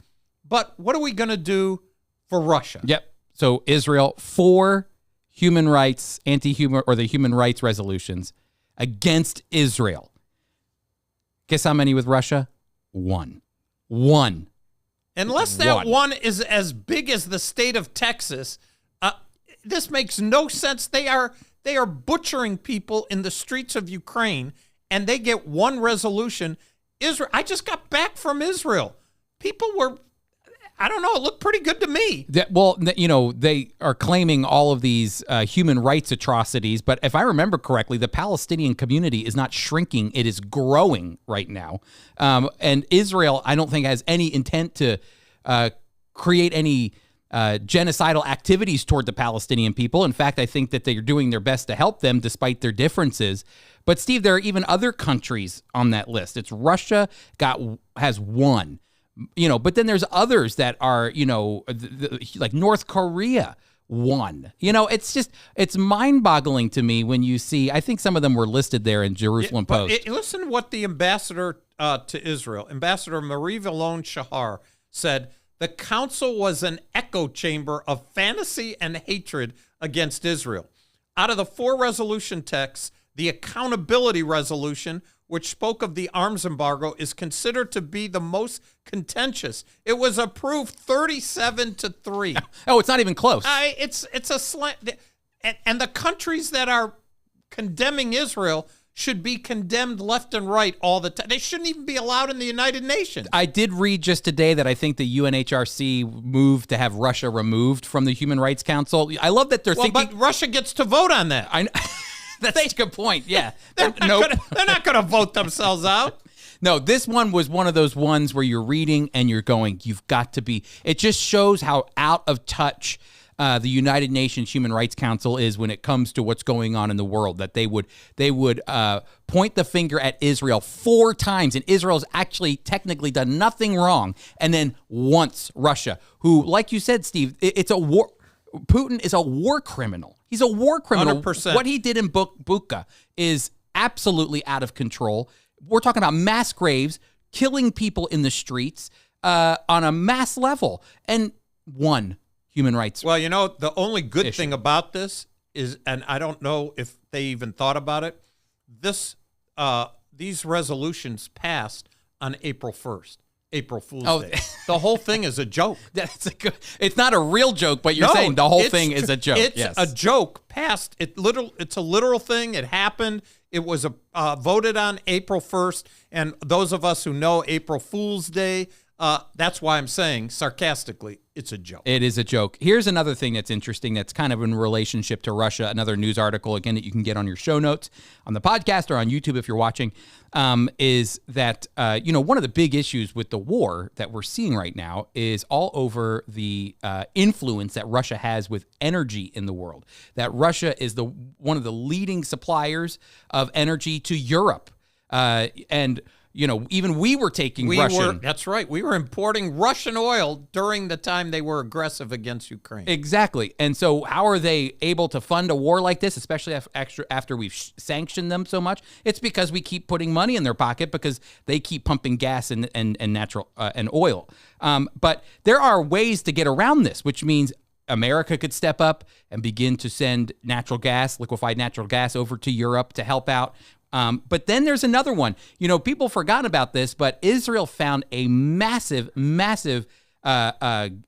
But what are we going to do for Russia? Yep. So Israel, 4 human rights, anti-human, or the human rights resolutions against Israel. Guess how many with Russia? 1. Unless that one is as big as the state of Texas, this makes no sense. They are butchering people in the streets of Ukraine, and they get 1 resolution. Israel. I just got back from Israel. People were, I don't know, it looked pretty good to me. They are claiming all of these human rights atrocities, but if I remember correctly, the Palestinian community is not shrinking. It is growing right now. And Israel, I don't think, has any intent to create any genocidal activities toward the Palestinian people. In fact, I think that they're doing their best to help them despite their differences. But Steve, there are even other countries on that list. It's Russia has 1. But then there's others that are, like North Korea 1. It's mind-boggling to me when you see, I think some of them were listed there in Jerusalem Post. Listen to what the ambassador to Israel, Ambassador Marie Vallon Shahar, said. The council was an echo chamber of fantasy and hatred against Israel. Out of the 4 resolution texts, the accountability resolution, which spoke of the arms embargo, is considered to be the most contentious. It was approved 37-3. Oh, it's not even close. It's a slant. And the countries that are condemning Israel should be condemned left and right all the time. They shouldn't even be allowed in the United Nations. I did read just today that I think the UNHRC moved to have Russia removed from the Human Rights Council. I love that they're thinking... but Russia gets to vote on that. That's a good point, yeah. They're not going to vote themselves out. No, this one was one of those ones where you're reading and you're going, you've got to be... It just shows how out of touch the United Nations Human Rights Council is when it comes to what's going on in the world, that they would point the finger at Israel 4 times, and Israel's actually technically done nothing wrong, and then once Russia, who, like you said, Steve, it's a war. Putin is a war criminal. He's a war criminal. 100%. What he did in Bucha is absolutely out of control. We're talking about mass graves, killing people in the streets on a mass level, and 1 human rights. Well, the only good thing about this is, and I don't know if they even thought about it, these resolutions passed on April 1st, April Fool's Day. The whole thing is a joke. It's not a real joke, but you're saying the whole thing is a joke. It's a joke passed. It's a literal thing. It happened. It was voted on April 1st, and those of us who know April Fool's Day, that's why I'm saying sarcastically, it's a joke. It is a joke. Here's another thing that's interesting that's kind of in relationship to Russia. Another news article, again, that you can get on your show notes on the podcast or on YouTube if you're watching, is that, one of the big issues with the war that we're seeing right now is all over the influence that Russia has with energy in the world. That Russia is one of the leading suppliers of energy to Europe. Even we were taking Russian. That's right. We were importing Russian oil during the time they were aggressive against Ukraine. Exactly. And so how are they able to fund a war like this, especially after we've sanctioned them so much? It's because we keep putting money in their pocket because they keep pumping gas and natural and oil. But there are ways to get around this, which means America could step up and begin to send liquefied natural gas over to Europe to help out. But then there's another one. People forgot about this, but Israel found a massive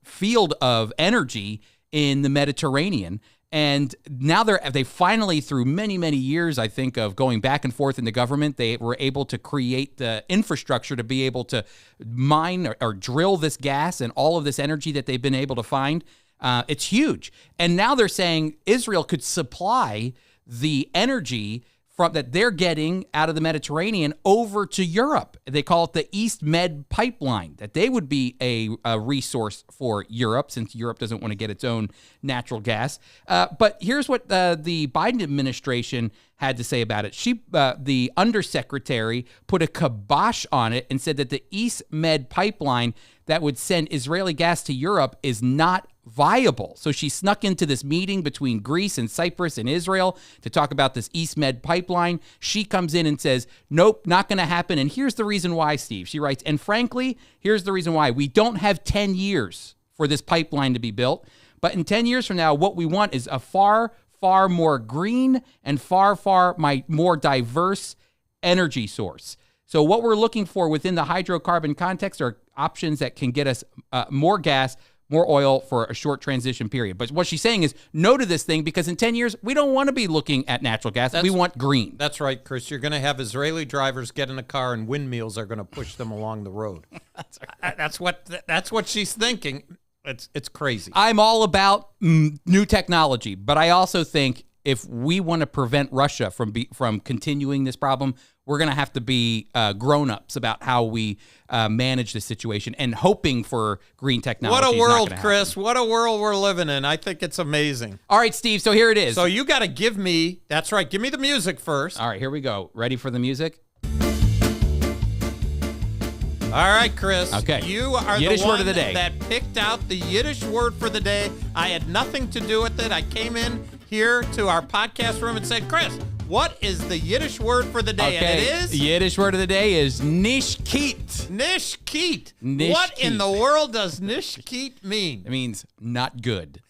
field of energy in the Mediterranean. And now they finally, through many, many years, I think, of going back and forth in the government, they were able to create the infrastructure to be able to mine or drill this gas and all of this energy that they've been able to find. It's huge. And now they're saying Israel could supply the energy that they're getting out of the Mediterranean over to Europe. They call it the EastMed pipeline, that they would be a resource for Europe since Europe doesn't want to get its own natural gas. But here's what the Biden administration had to say about it. The undersecretary put a kibosh on it and said that the EastMed pipeline that would send Israeli gas to Europe is not viable. So she snuck into this meeting between Greece and Cyprus and Israel to talk about this EastMed pipeline. She comes in and says, nope, not going to happen. And here's the reason why, Steve. She writes, and frankly, here's the reason why. We don't have 10 years for this pipeline to be built. But in 10 years from now, what we want is a far more green and far more diverse energy source. So what we're looking for within the hydrocarbon context are options that can get us more gas, more oil for a short transition period. But what she's saying is no to this thing because in 10 years, we don't want to be looking at natural gas. We want green. That's right, Chris. You're going to have Israeli drivers get in a car and windmills are going to push them along the road. That's what she's thinking. It's crazy. I'm all about new technology, but I also think if we want to prevent Russia from continuing this problem, we're going to have to be grown-ups about how we manage the situation and hoping for green technology. What a world, Chris. What a world we're living in. I think it's amazing. All right, Steve, so here it is. So you got to give me the music first. All right, here we go. Ready for the music? All right, Chris. Okay. You are Yiddish the one word of the day that picked out the Yiddish word for the day. I had nothing to do with it. I came in here to our podcast room and said, Chris, what is the Yiddish word for the day? Okay. And it is? The Yiddish word of the day is Nish Keet. Nish Keet. Nish what Keet. in the world does Nish Keet mean? It means not good.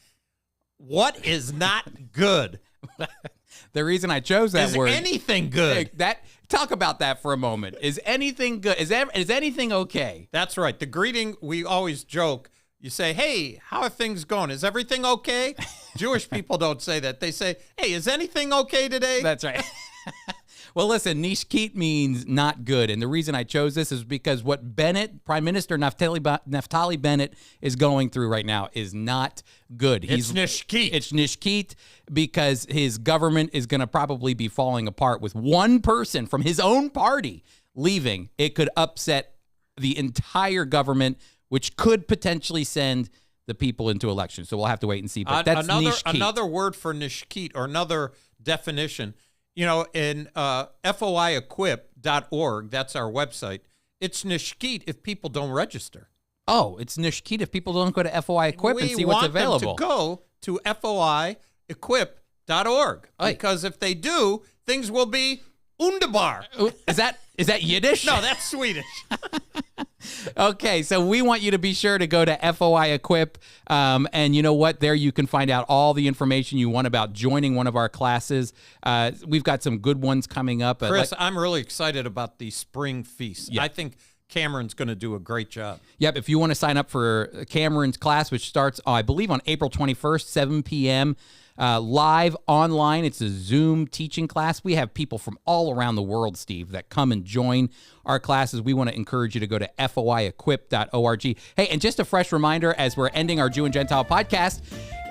What is not good? The reason I chose that word. Is anything good? Talk about that for a moment. Is anything good? Is anything okay? That's right. The greeting, we always joke. You say, hey, how are things going? Is everything okay? Jewish people don't say that. They say, hey, is anything okay today? That's right. Well, listen, Nish Keet means not good. And the reason I chose this is because what Bennett, Prime Minister Naftali Bennett, is going through right now is not good. It's Nish Keet. It's Nish Keet because his government is going to probably be falling apart with one person from his own party leaving. It could upset the entire government, which could potentially send the people into election. So we'll have to wait and see. But that's Nish Keet. Another word for Nish Keet, or another definition. In FOIEquip.org, that's our website, it's Nish Keet if people don't register. Oh, it's Nish Keet if people don't go to FOI Equip and see what's available. We want them to go to FOIEquip.org because if they do, things will be wunderbar. Is that Yiddish? No, that's Swedish. Okay, so we want you to be sure to go to FOI Equip, and you know what? There you can find out all the information you want about joining one of our classes. We've got some good ones coming up. Chris, I'm really excited about the spring feast. Yeah. I think Cameron's going to do a great job. Yep, if you want to sign up for Cameron's class, which starts, I believe, on April 21st, 7 p.m., live online. It's a Zoom teaching class. We have people from all around the world, Steve, that come and join our classes. We want to encourage you to go to foiequip.org. Hey, and just a fresh reminder as we're ending our Jew and Gentile podcast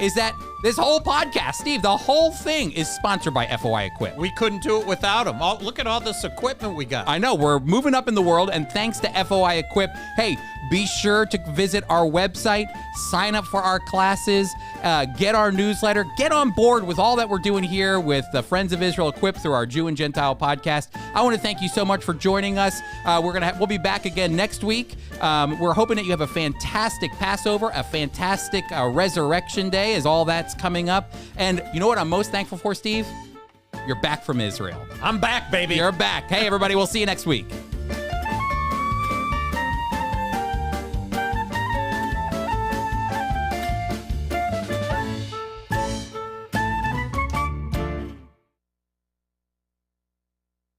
is that this whole podcast, Steve, the whole thing is sponsored by FOI Equip. We couldn't do it without them. Oh, look at all this equipment we got. I know, we're moving up in the world, and thanks to FOI Equip, hey, be sure to visit our website, sign up for our classes, get our newsletter, get on board with all that we're doing here with the Friends of Israel Equip through our Jew and Gentile podcast. I want to thank you so much for joining us. We'll be back again next week. We're hoping that you have a fantastic Passover, a fantastic Resurrection Day, as all that's coming up. And you know what I'm most thankful for, Steve? You're back from Israel. I'm back, baby. You're back. Hey, everybody, we'll see you next week.